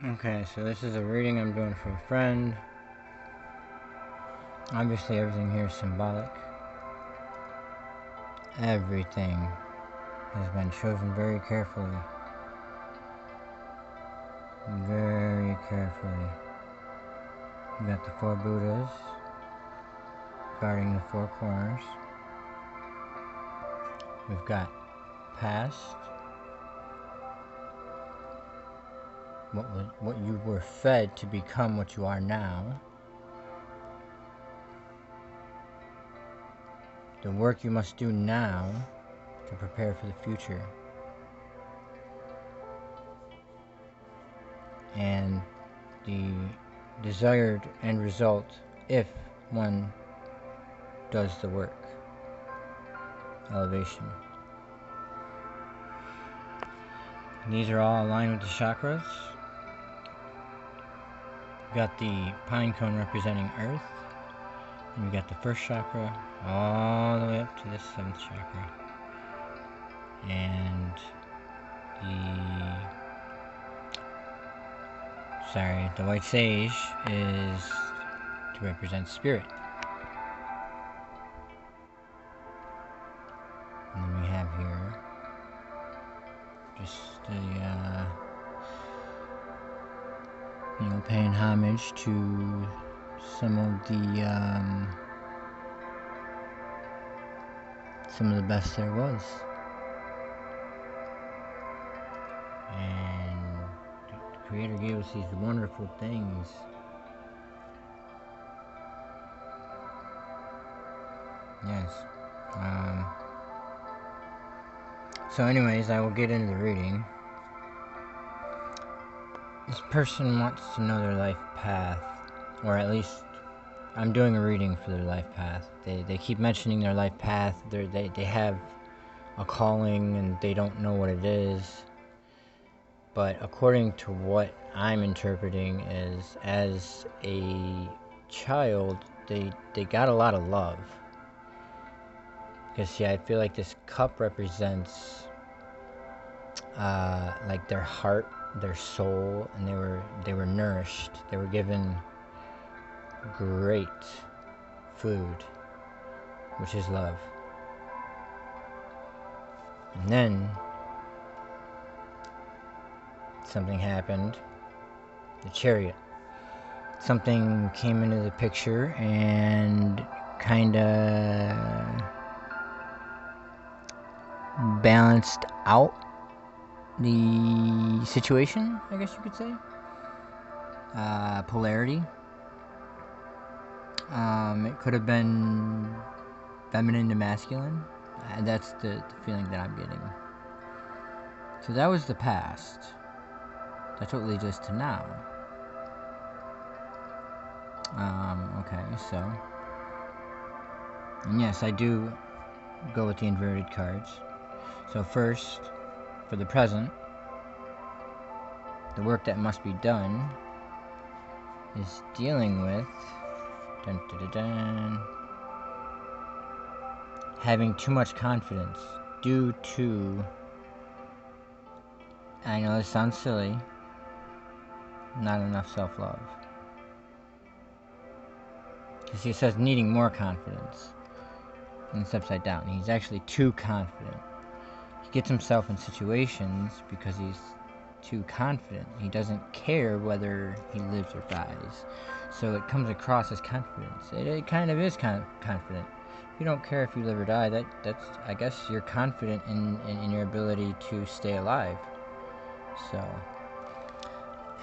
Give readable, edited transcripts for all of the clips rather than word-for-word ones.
Okay, so this is a reading I'm doing for a friend. Obviously everything here is symbolic. Everything has been chosen very carefully. Very carefully. We got the 4 Buddhas guarding the 4 corners. We've got past, what you were fed to become what you are now. The work you must do now to prepare for the future. And the desired end result if one does the work. Elevation. These are all aligned with the chakras. We've got the pine cone representing earth. And we got the first chakra all the way up to the 7th chakra. And the white sage is to represent spirit. And then we have here just paying homage to some of the best there was. And the Creator gave us these wonderful things. Yes. So anyways, I will get into the reading. This person wants to know their life path, or at least I'm doing a reading for their life path. They keep mentioning their life path. They have a calling and they don't know what it is. But according to what I'm interpreting is, as a child, they got a lot of love. Because I feel like this cup represents like their heart, their soul, and they were nourished. They were given great food, which is love. And then something happened. The Chariot. Something came into the picture and kinda balanced out the situation, I guess you could say. Polarity. It could have been feminine to masculine. That's the feeling that I'm getting. So that was the past. That's what leads us to now. Okay, so. And yes, I do go with the inverted cards. So first, for the present, the work that must be done is dealing with having too much confidence due to, I know this sounds silly, not enough self-love. Because he says needing more confidence, and it's upside down. He's actually too confident. He gets himself in situations because he's too confident. He doesn't care whether he lives or dies. So it comes across as confidence. It kind of is kind of confident. If you don't care if you live or die, that's I guess you're confident in your ability to stay alive. So,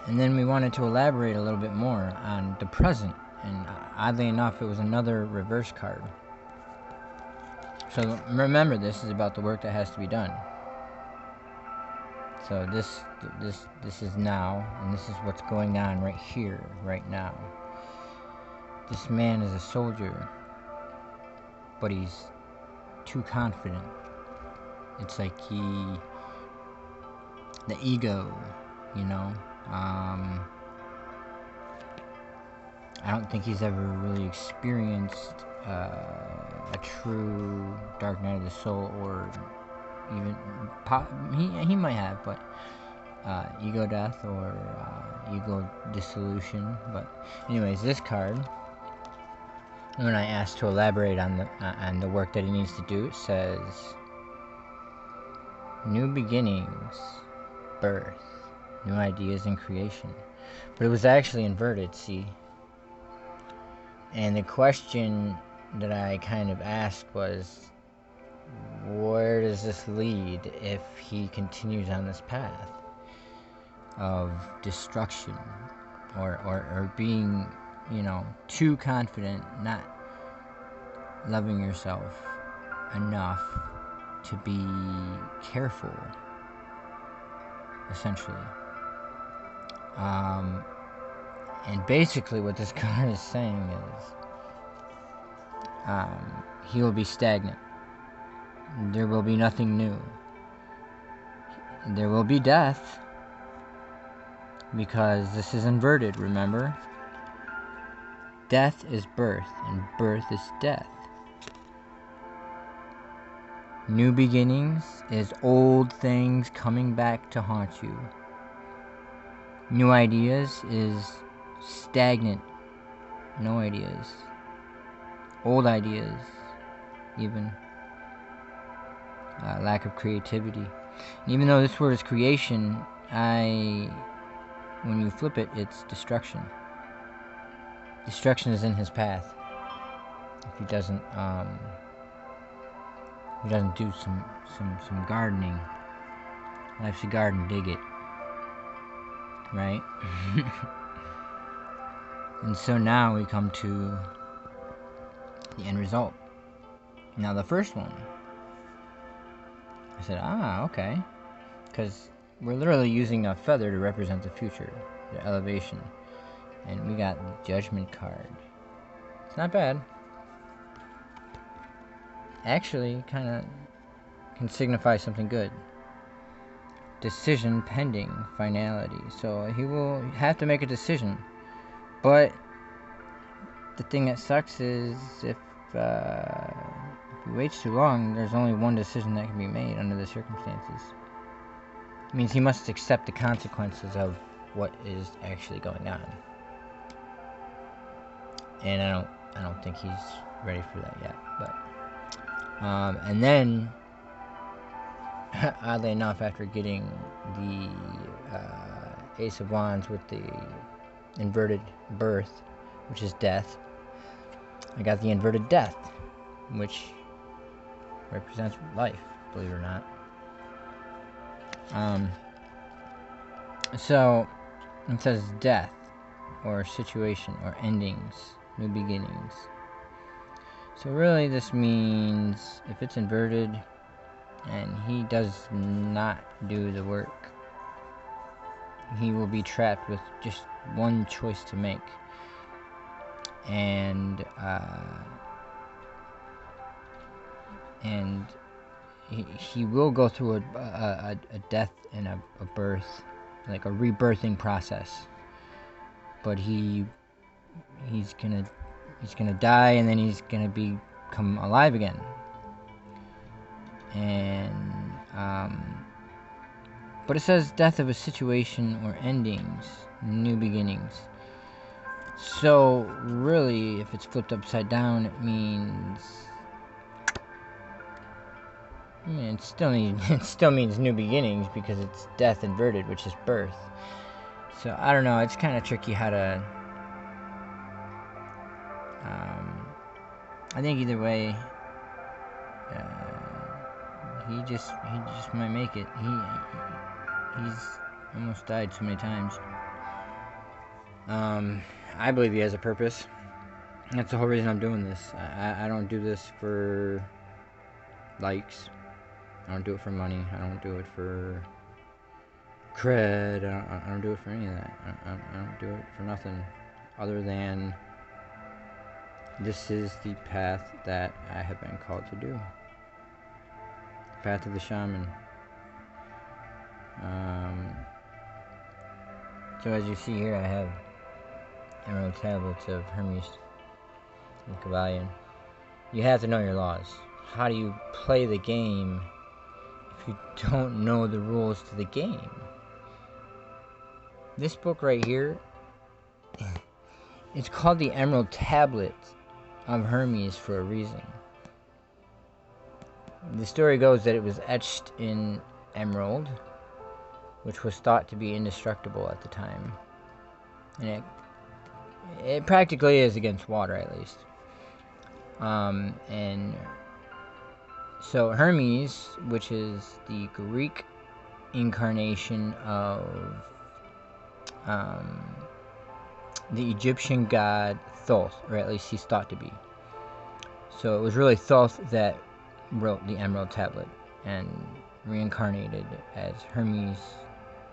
and then we wanted to elaborate a little bit more on the present, and oddly enough, it was another reverse card. So remember, this is about the work that has to be done. So this is now, and this is what's going on right here, right now. This man is a soldier, but he's too confident. It's like the ego, I don't think he's ever really experienced a true dark night of the soul, or even he might have, but ego death, or ego dissolution. But anyways, this card, when I asked to elaborate on the work that he needs to do, it says new beginnings, birth, new ideas, and creation. But it was actually inverted, see? And the question that I kind of asked was, where does this lead if he continues on this path of destruction or being, too confident, not loving yourself enough to be careful, essentially. And basically what this card is saying is he will be stagnant. There will be nothing new. There will be death, because this is inverted, remember? Death is birth, and birth is death. New beginnings is old things coming back to haunt you. New ideas is stagnant, no ideas. Old ideas, even. Lack of creativity. And even though this word is creation, when you flip it, it's destruction. Destruction is in his path. If he doesn't do some gardening. Life's a garden, dig it. Right? And so now we come to the end result. Now the first one, I said, okay. Because we're literally using a feather to represent the future, the elevation. And we got the Judgment card. It's not bad. Actually, kind of can signify something good. Decision pending, finality. So he will have to make a decision. But the thing that sucks is if he waits too long, there's only one decision that can be made under the circumstances. It means he must accept the consequences of what is actually going on. And I don't think he's ready for that yet. But and then, oddly enough, after getting the Ace of Wands with the inverted birth, which is death, I got the inverted death, which represents life, believe it or not. So it says death, or situation, or endings, new beginnings. So really this means if it's inverted and he does not do the work, he will be trapped with just one choice to make. And he will go through a death and a birth, like a rebirthing process. But he's gonna die, and then he's gonna become alive again. And but it says death of a situation or endings, new beginnings. So really, if it's flipped upside down, it means, it still means new beginnings, because it's death inverted, which is birth. So I don't know. It's kind of tricky how to. I think either way, he just might make it. He's almost died so many times. I believe he has a purpose. That's the whole reason I'm doing this. I don't do this for likes. I don't do it for money. I don't do it for cred. I don't do it for any of that. I don't do it for nothing other than this is the path that I have been called to do. The path of the shaman. So as you see here, I have Emerald Tablets of Hermes and Kavalion. You have to know your laws. How do you play the game if you don't know the rules to the game? This book right here, it's called the Emerald Tablet of Hermes for a reason. The story goes that it was etched in emerald, which was thought to be indestructible at the time. And it practically is against water, at least. And so Hermes, which is the Greek incarnation of the Egyptian god Thoth, or at least he's thought to be. So it was really Thoth that wrote the Emerald Tablet and reincarnated as Hermes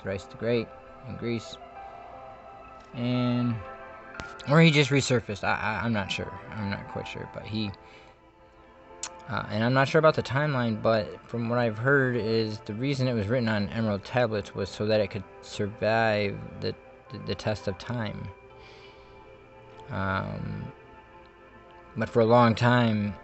thrice the Great in Greece. Or he just resurfaced. I'm not sure. I'm not quite sure. But he... and I'm not sure about the timeline, but from what I've heard is the reason it was written on Emerald Tablets was so that it could survive the test of time. But for a long time,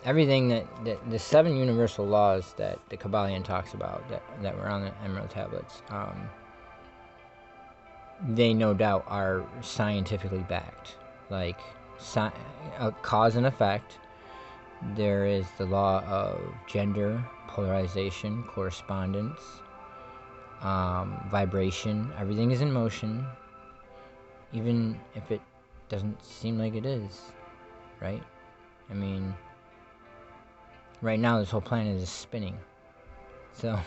everything that the 7 universal laws that the Kabbalion talks about that were on the Emerald Tablets, they no doubt are scientifically backed. Like cause and effect. There is the law of gender, polarization, correspondence, vibration. Everything is in motion, even if it doesn't seem like it is, right? I mean, right now this whole planet is spinning. So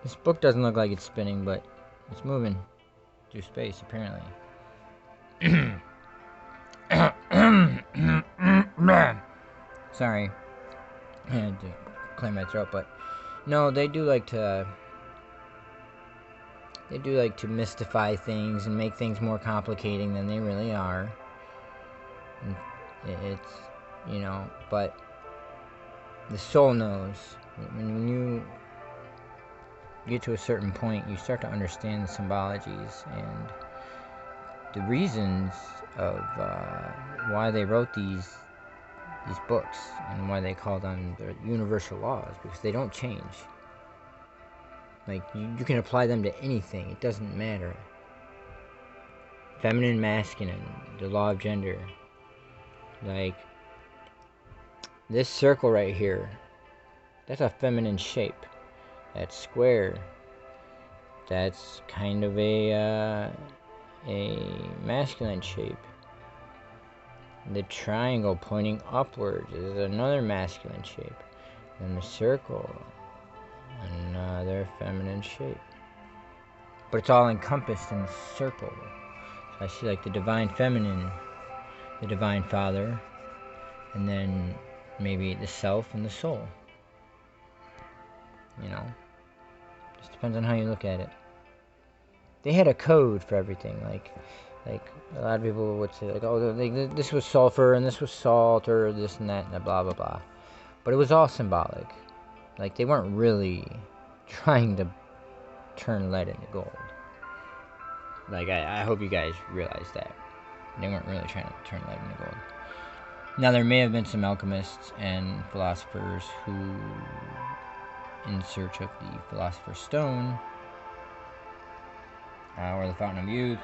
this book doesn't look like it's spinning, but it's moving through space, apparently. Sorry, I had to clear my throat, but no, they do like to mystify things and make things more complicating than they really are. And it's, you know, but the soul knows. When you get to a certain point, you start to understand the symbologies and the reasons of why they wrote these books and why they call them the universal laws, because they don't change. Like, you can apply them to anything. It doesn't matter. Feminine, masculine, the law of gender. Like, this circle right here, that's a feminine shape. That's square. That's kind of a masculine shape. The triangle pointing upwards is another masculine shape. And the circle, another feminine shape. But it's all encompassed in the circle. So I see like the divine feminine, the divine father, and then maybe the self and the soul. You know? Just depends on how you look at it. They had a code for everything, like a lot of people would say, like, oh, this was sulfur and this was salt, or this and that and blah blah blah. But it was all symbolic. Like, they weren't really trying to turn lead into gold. Like, I hope you guys realize that. They weren't really trying to turn lead into gold. Now, there may have been some alchemists and philosophers who, in search of the Philosopher's Stone, or the Fountain of Youth,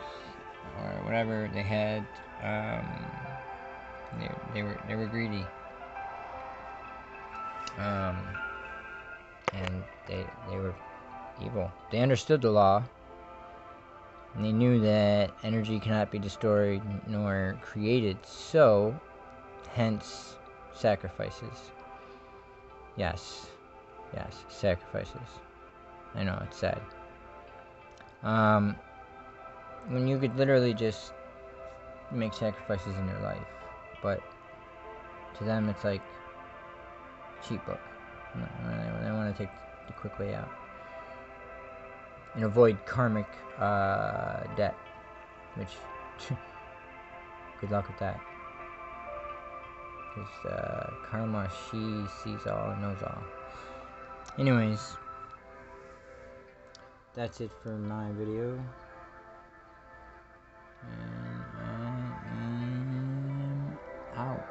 or whatever they had, they were greedy, and they were evil. They understood the law, and they knew that energy cannot be destroyed nor created. So, hence, sacrifices. Yes, sacrifices. I know, it's sad. When you could literally just make sacrifices in your life, but to them it's like a cheap book. They want to take the quick way out and avoid karmic debt, which good luck with that, because karma, she sees all and knows all. Anyways, that's it for my video. And I am out.